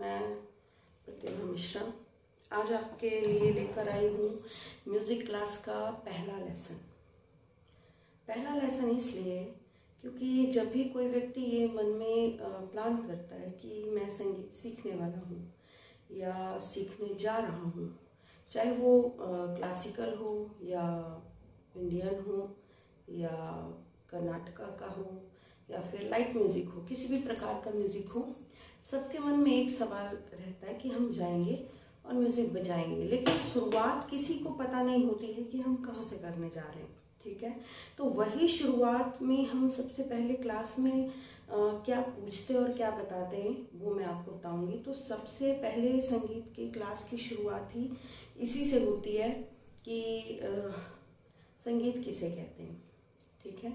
मैं प्रतिभा मिश्रा आज आपके लिए लेकर आई हूँ म्यूज़िक क्लास का पहला लेसन। पहला लेसन इसलिए क्योंकि जब भी कोई व्यक्ति ये मन में प्लान करता है कि मैं संगीत सीखने वाला हूँ या सीखने जा रहा हूँ, चाहे वो क्लासिकल हो या इंडियन हो या कर्नाटका का हो या फिर लाइट म्यूज़िक हो, किसी भी प्रकार का म्यूज़िक हो, सबके मन में एक सवाल रहता है कि हम जाएंगे और म्यूज़िक बजाएंगे, लेकिन शुरुआत किसी को पता नहीं होती है कि हम कहाँ से करने जा रहे हैं। ठीक है, तो वही शुरुआत में हम सबसे पहले क्लास में क्या पूछते और क्या बताते हैं वो मैं आपको बताऊंगी। तो सबसे पहले संगीत की क्लास की शुरुआत ही इसी से होती है कि संगीत किसे कहते हैं। ठीक है,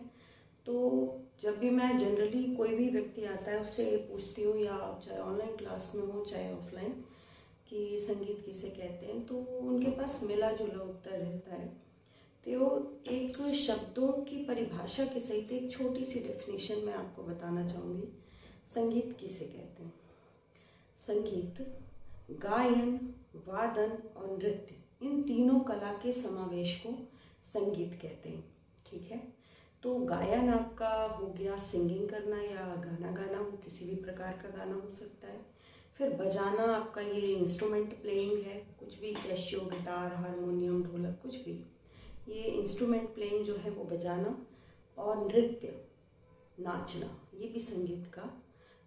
तो जब भी मैं जनरली कोई भी व्यक्ति आता है उससे पूछती हूँ, या चाहे ऑनलाइन क्लास में हो चाहे ऑफलाइन, कि संगीत किसे कहते हैं, तो उनके पास मिला जुला उत्तर रहता है। तो एक शब्दों की परिभाषा के सहित एक छोटी सी डेफिनेशन मैं आपको बताना चाहूँगी। संगीत किसे कहते हैं? संगीत गायन, वादन और नृत्य, इन तीनों कला के समावेश को संगीत कहते हैं। ठीक है, तो गायन आपका हो गया सिंगिंग करना या गाना गाना, वो किसी भी प्रकार का गाना हो सकता है। फिर बजाना आपका ये इंस्ट्रूमेंट प्लेइंग है, कुछ भी, कैशियो, गिटार, हारमोनियम, ढोलक, कुछ भी, ये इंस्ट्रूमेंट प्लेइंग जो है वो बजाना। और नृत्य, नाचना, ये भी संगीत का,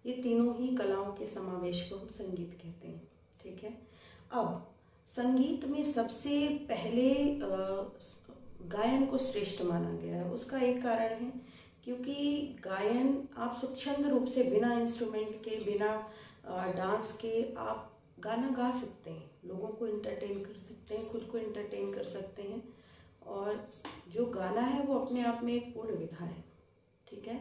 ये तीनों ही कलाओं के समावेश को हम संगीत कहते हैं। ठीक है, अब संगीत में सबसे पहले गायन को श्रेष्ठ माना गया है। उसका एक कारण है क्योंकि गायन आप स्वच्छंद रूप से बिना इंस्ट्रूमेंट के, बिना डांस के आप गाना गा सकते हैं, लोगों को एंटरटेन कर सकते हैं, खुद को एंटरटेन कर सकते हैं, और जो गाना है वो अपने आप में एक पूर्ण विधा है। ठीक है,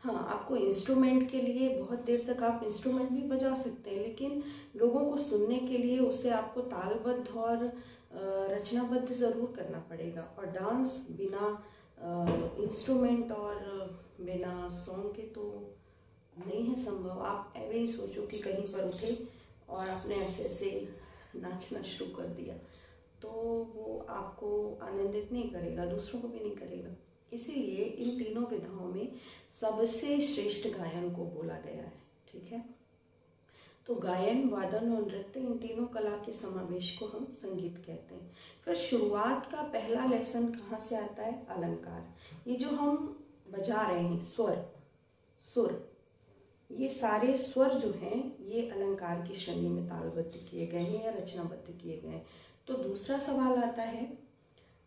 हाँ, आपको इंस्ट्रूमेंट के लिए बहुत देर तक आप इंस्ट्रूमेंट भी बजा सकते हैं, लेकिन लोगों को सुनने के लिए उसे आपको तालबद्ध और रचनाबद्ध ज़रूर करना पड़ेगा। और डांस बिना इंस्ट्रूमेंट और बिना सॉन्ग के तो नहीं है संभव। आप ऐसे ही सोचो कि कहीं पर उठे और आपने ऐसे ऐसे नाचना शुरू कर दिया, तो वो आपको आनंदित नहीं करेगा, दूसरों को भी नहीं करेगा। इसीलिए इन तीनों विधाओं में सबसे श्रेष्ठ गायन को बोला गया है। ठीक है, तो गायन, वादन और नृत्य, इन तीनों कला के समावेश को हम संगीत कहते हैं। फिर शुरुआत का पहला लेसन कहाँ से आता है? अलंकार। ये जो हम बजा रहे हैं, स्वर, सुर, ये सारे स्वर जो हैं ये अलंकार की श्रेणी में तालबद्ध किए गए हैं या रचनाबद्ध किए गए हैं। तो दूसरा सवाल आता है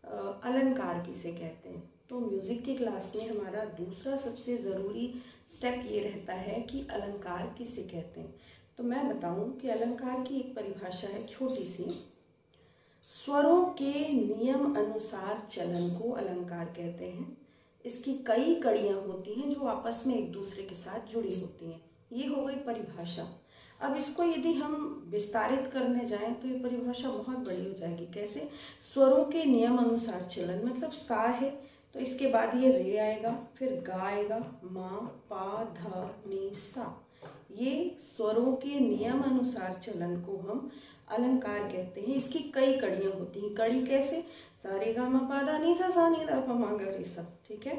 अलंकार किसे कहते हैं? तो म्यूज़िक की क्लास में हमारा दूसरा सबसे ज़रूरी स्टेप ये रहता है कि अलंकार किसे कहते हैं। तो मैं बताऊं कि अलंकार की एक परिभाषा है छोटी सी, स्वरों के नियम अनुसार चलन को अलंकार कहते हैं। इसकी कई कड़ियाँ होती हैं जो आपस में एक दूसरे के साथ जुड़ी होती हैं। ये हो गई परिभाषा। अब इसको यदि हम विस्तारित करने जाएं तो ये परिभाषा बहुत बड़ी हो जाएगी। कैसे? स्वरों के नियम अनुसार चलन, मतलब सा है तो इसके बाद ये रे आएगा, फिर गा आएगा, मा, पा, धा, नी, सा। ये स्वरों के नियम अनुसार चलन को हम अलंकार कहते हैं। इसकी कई कड़ियाँ होती हैं। कड़ी कैसे? सा रे गा मा पा धा नी सा, सा नी धा पा मा गा रे सा। ठीक है,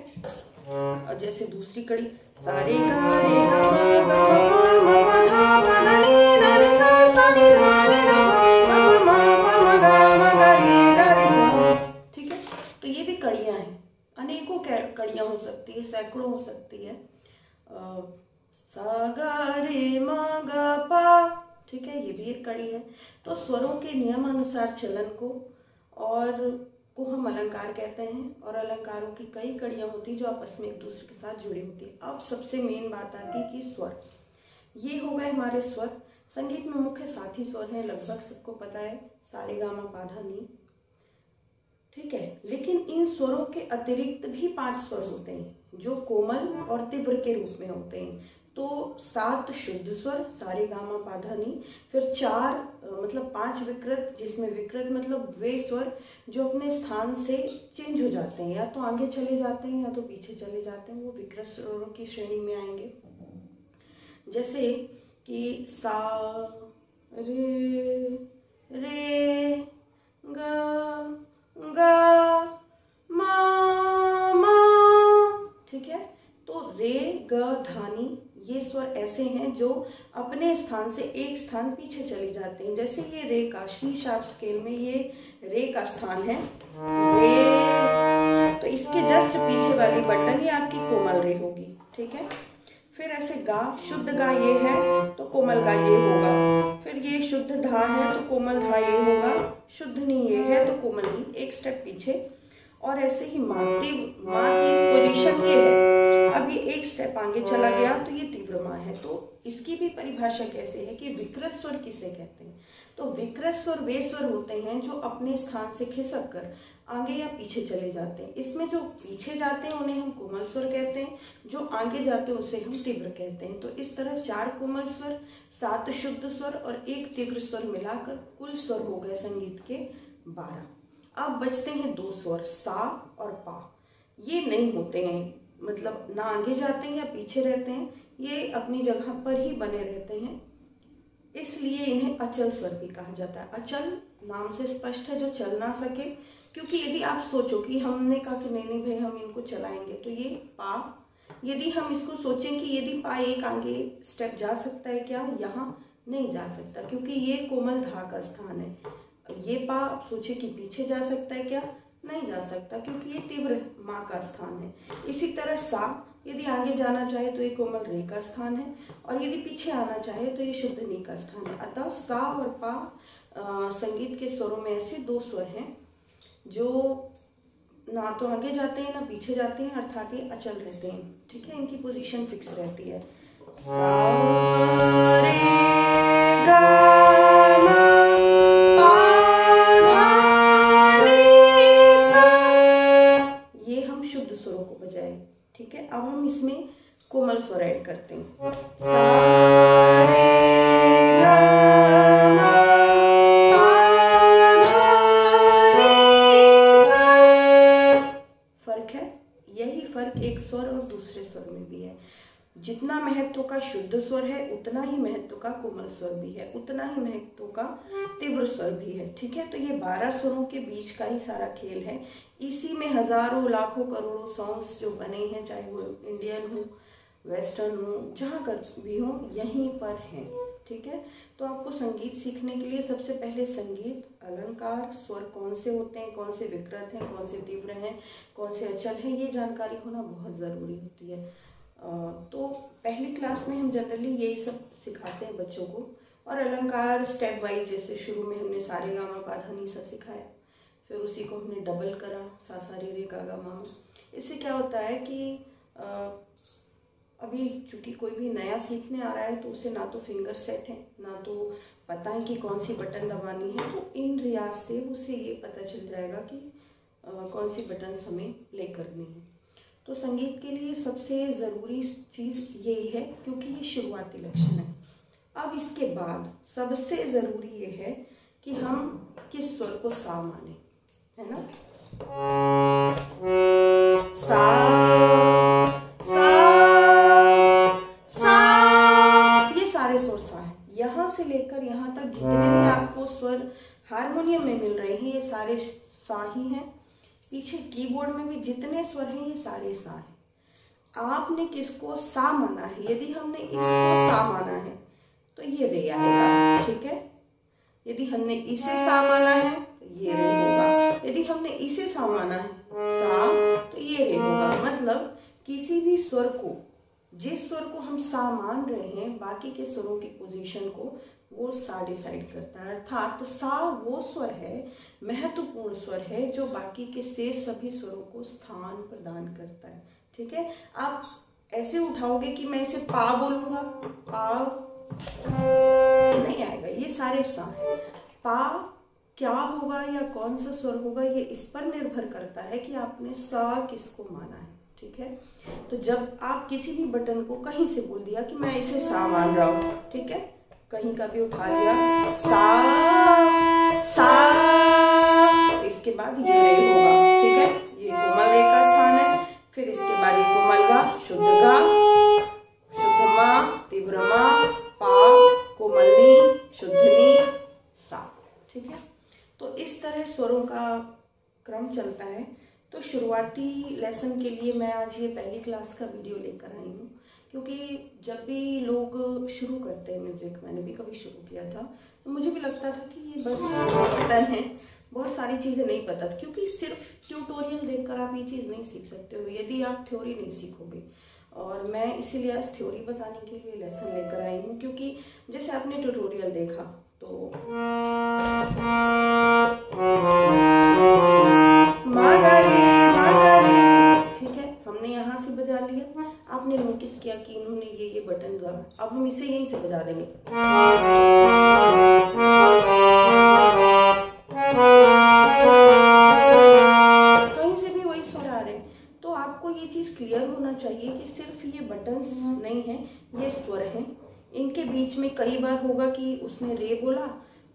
और जैसे दूसरी कड़ी, सा रे गा मा गा मा पा धा पा धा नी धा नी सा, सा नी धा नी धा पा मा गा रे सा। ठीक है, तो ये भी कड़ियाँ हैं, अनेकों कड़ियाँ हो सकती है, सैकड़ों हो सकती है। सा गा रे मा गा पा, ठीक है, ये भी एक कड़ी है। तो स्वरों के नियम अनुसार चलन को हम अलंकार कहते हैं, और अलंकारों की कई कड़ियाँ होती हैं जो आपस में एक दूसरे के साथ जुड़ी होती है। अब सबसे मेन बात आती है कि स्वर, ये हो गए हमारे स्वर। संगीत में मुख्य 7 ही स्वर हैं, लगभग सबको पता है, सा रे गा मा पा धा नी। ठीक है, लेकिन इन स्वरों के अतिरिक्त भी 5 स्वर होते हैं जो कोमल और तीव्र के रूप में होते हैं। तो 7 शुद्ध स्वर, सा रे गा मा पा धा नी, फिर 4 मतलब 5 विकृत, जिसमें विकृत मतलब वे स्वर जो अपने स्थान से चेंज हो जाते हैं, या तो आगे चले जाते हैं या तो पीछे चले जाते हैं, वो विकृत स्वरों की श्रेणी में आएंगे। जैसे कि सा रे रे गा मा मा, ठीक है। तो रे ग धानी ये स्वर ऐसे हैं जो अपने स्थान से एक स्थान पीछे चले जाते हैं। जैसे ये रे का सी शार्प स्केल में ये रे का स्थान है रे, तो इसके जस्ट पीछे वाली बटन ये आपकी कोमल रे होगी, ठीक है। फिर ऐसे गा, शुद्ध गा ये है तो कोमल गा ये होगा। फिर ये शुद्ध धा है तो कोमल धा ये होगा, शुद्ध नी ये है तो कोमल नी, एक स्टेप पीछे। और ऐसे ही माँ की इस पोजीशन ये है, अब ये एक स्टेप आगे चला गया तो ये तीव्र माँ है। तो इसकी भी परिभाषा कैसे है कि विकृत स्वर किसे कहते हैं। तो विकृत स्वर वे स्वर होते हैं जो अपने स्थान से खिसक कर आगे या पीछे चले जाते हैं। इसमें जो पीछे जाते हैं उन्हें हम कोमल स्वर कहते हैं, जो आगे जाते हैं उसे हम तीव्र कहते हैं। तो इस तरह 4 कोमल स्वर, 7 शुद्ध स्वर और 1 तीव्र स्वर मिलाकर कुल स्वर हो गए संगीत के 12। अब बचते हैं 2 स्वर सा और पा। ये नहीं होते हैं, मतलब ना आगे जाते हैं या पीछे रहते हैं, ये अपनी जगह पर ही बने रहते हैं, इसलिए इन्हें अचल स्वर भी कहा जाता है। अचल नाम से स्पष्ट है, जो चल ना सके। क्योंकि यदि आप सोचो कि हमने कहा कि नहीं भाई हम इनको चलाएंगे, तो ये पा, यदि हम इसको सोचें कि यदि पा एक आगे स्टेप जा सकता है क्या, यहाँ नहीं जा सकता क्योंकि ये कोमल धा का स्थान है। ये पा आप सोचे कि पीछे जा सकता है क्या, नहीं जा सकता क्योंकि ये तीव्र माँ का स्थान है। इसी तरह सा यदि आगे जाना चाहे तो ये कोमल रे का स्थान है, और यदि पीछे आना चाहे तो ये शुद्ध नी का स्थान है। अतः सा और पा संगीत के स्वरों में ऐसे 2 स्वर हैं जो ना तो आगे जाते हैं ना पीछे जाते हैं, अर्थात ये अचल रहते हैं, ठीक है। इनकी पोजीशन फिक्स रहती है। सा रे गा मा पा धा नी सा, ये हम शुद्ध स्वरों को बजाए, ठीक है। अब हम इसमें कोमल स्वर ऐड करते हैं। सा रे गा मा पा धा नी सा। फर्क है, यही फर्क एक स्वर और दूसरे स्वर में भी है। जितना महत्व का शुद्ध स्वर है उतना ही महत्व का कोमल स्वर भी है, उतना ही महत्व का तीव्र स्वर भी है, ठीक है। तो ये 12 स्वरों के बीच का ही सारा खेल है। इसी में हजारों लाखों करोड़ों सॉन्ग्स जो बने हैं, चाहे वो इंडियन हो वेस्टर्न हो, जहाँ कर भी हो, यहीं पर हैं, ठीक है। तो आपको संगीत सीखने के लिए सबसे पहले संगीत, अलंकार, स्वर कौन से होते हैं, कौन से विकृत हैं, कौन से तीव्र हैं, कौन से अचल हैं, ये जानकारी होना बहुत ज़रूरी होती है। तो पहली क्लास में हम जनरली यही सब सिखाते हैं बच्चों को, और अलंकार स्टेप वाइज, जैसे शुरू में हमने सारे गा मा पा धा नी सा सिखाया, फिर उसी को हमने डबल करा सा सा रे रे गा गा मा। इससे क्या होता है कि अभी चूंकि कोई भी नया सीखने आ रहा है तो उसे ना तो फिंगर सेट है, ना तो पता है कि कौन सी बटन दबानी है, तो इन रियाज से उसे ये पता चल जाएगा कि कौन सी बटन हमें प्ले करनी है। तो संगीत के लिए सबसे ज़रूरी चीज़ यही है, क्योंकि ये शुरुआती लक्षण है। अब इसके बाद सबसे ज़रूरी ये है कि हम किस स्वर को सा माने, है ना। सा सा सा, ये सारे स्वर सा है। यहाँ से लेकर यहाँ तक जितने भी आपको स्वर हारमोनियम में मिल रहे हैं, ये सारे सा ही हैं। पीछे कीबोर्ड में भी जितने स्वर हैं ये सारे सा हैं। आपने किसको सा माना है, यदि हमने इसको सा माना है तो ये रे आएगा, ठीक है। यदि हमने इसे सा माना है तो ये रे होगा, यदि हमने इसे सा माना है सा तो ये रे होगा। मतलब किसी भी स्वर को, जिस स्वर को हम सा मान रहे हैं, बाकी के स्वरों की पोजीशन को वो सा डिसाइड करता है। अर्थात सा वो स्वर है, महत्वपूर्ण स्वर है, जो बाकी के शेष सभी स्वरों को स्थान प्रदान करता है, ठीक है। आप ऐसे उठाओगे कि मैं इसे पा बोलूंगा, पा नहीं आएगा, ये सारे सा है। पा क्या होगा या कौन सा स्वर होगा, ये इस पर निर्भर करता है कि आपने सा किसको माना है, ठीक है। तो जब आप किसी भी बटन को कहीं से बोल दिया कि मैं इसे सा मान रहा हूँ, ठीक है, कहीं का भी उठा लिया सा सा, तो इसके बाद ये रे होगा, ठीक है। ये कोमल रे का स्थान है। फिर इसके बाद ये कोमल गा, शुद्ध मा, तीव्र मा, पा, कोमलनी, शुद्धनी, सा। ठीक है, तो इस तरह स्वरों का क्रम चलता है। तो शुरुआती लेसन के लिए मैं आज ये पहली क्लास का वीडियो लेकर आई हूँ, क्योंकि जब भी लोग शुरू करते हैं म्यूज़िक, मैंने भी कभी शुरू किया था, तो मुझे भी लगता था कि ये बस बटन है, बहुत सारी चीज़ें नहीं पता था, क्योंकि सिर्फ ट्यूटोरियल देखकर आप ये चीज़ नहीं सीख सकते हो यदि आप थ्योरी नहीं सीखोगे। और मैं इसीलिए आज थ्योरी बताने के लिए लेसन लेकर आई हूँ, क्योंकि जैसे आपने ट्यूटोरियल देखा तो ठीक है, हमने यहाँ से बजा लिया, आपने नोटिस किया कि इन्होंने ये बटन दबा, अब हम इसे यहीं से बजा देंगे। कहीं से भी वही स्वर आ रहे हैं। तो आपको ये चीज़ क्लियर होना चाहिए कि सिर्फ ये बटन्स नहीं है, ये स्वर हैं। इनके बीच में कई बार होगा कि उसने रे बोला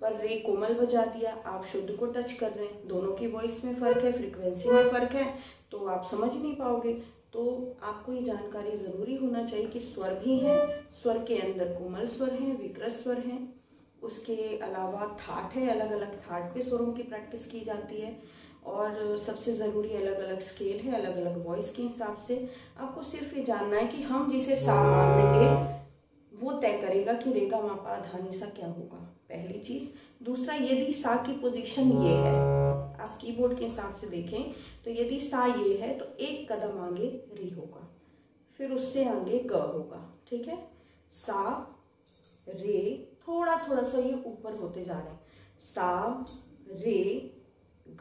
पर रे कोमल बजा दिया, आप शुद्ध को टच कर रहे हैं, दोनों की वॉइस में फ़र्क है, फ्रीक्वेंसी में फ़र्क है, तो आप समझ नहीं पाओगे। तो आपको ये जानकारी ज़रूरी होना चाहिए कि स्वर भी हैं, स्वर के अंदर कोमल स्वर हैं, विकृत स्वर हैं, उसके अलावा थाट है, अलग अलग थाट पे स्वरों की प्रैक्टिस की जाती है, और सबसे ज़रूरी अलग अलग स्केल है, अलग अलग वॉइस के हिसाब से। आपको सिर्फ ये जानना है कि हम जिसे सा मान लेंगे वो तय करेगा कि रे गा मा पा धा नी सा क्या होगा, पहली चीज़। दूसरा, यदि सा की पोजीशन ये है, आप कीबोर्ड के हिसाब से देखें तो यदि सा ये है तो एक कदम आगे री होगा, फिर उससे आगे ग होगा। ठीक है, सा रे, थोड़ा थोड़ा सा ये ऊपर होते जा रहे हैं, सा रे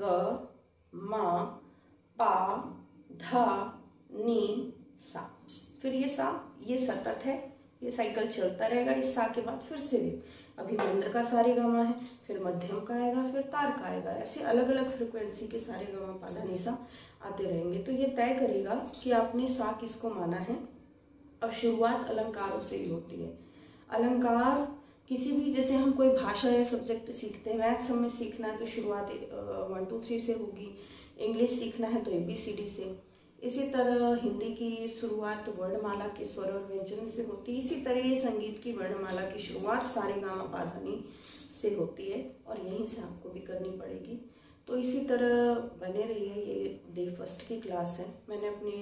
ग मा पा धा नी सा, फिर ये सा, ये सतत है, ये साइकिल चलता रहेगा। इस सा के बाद फिर से रे, अभी मंद्र का सारे गामा है, फिर मध्यम का आएगा, फिर तार का आएगा, ऐसे अलग अलग फ्रिक्वेंसी के सारे गामा पा धा नी सा आते रहेंगे। तो ये तय करेगा कि आपने सा किसको माना है। और शुरुआत अलंकारों से ही होती है। अलंकार किसी भी, जैसे हम कोई भाषा या सब्जेक्ट सीखते हैं, मैथ्स हमें सीखना है तो शुरुआत 1 2 3 से होगी, इंग्लिश सीखना है तो ABCD से, इसी तरह हिंदी की शुरुआत वर्णमाला के स्वर और व्यंजन से होती है। इसी तरह ये संगीत की वर्णमाला की शुरुआत सारे गामा पा धा नी से होती है, और यहीं से आपको भी करनी पड़ेगी। तो इसी तरह बने रहिए। ये डे फर्स्ट की क्लास है, मैंने अपने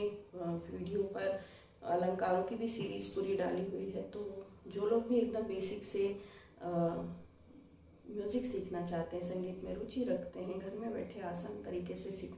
वीडियो पर अलंकारों की भी सीरीज़ पूरी डाली हुई है। तो जो लोग भी एकदम बेसिक से म्यूज़िक सीखना चाहते हैं, संगीत में रुचि रखते हैं, घर में बैठे आसान तरीके से सीखना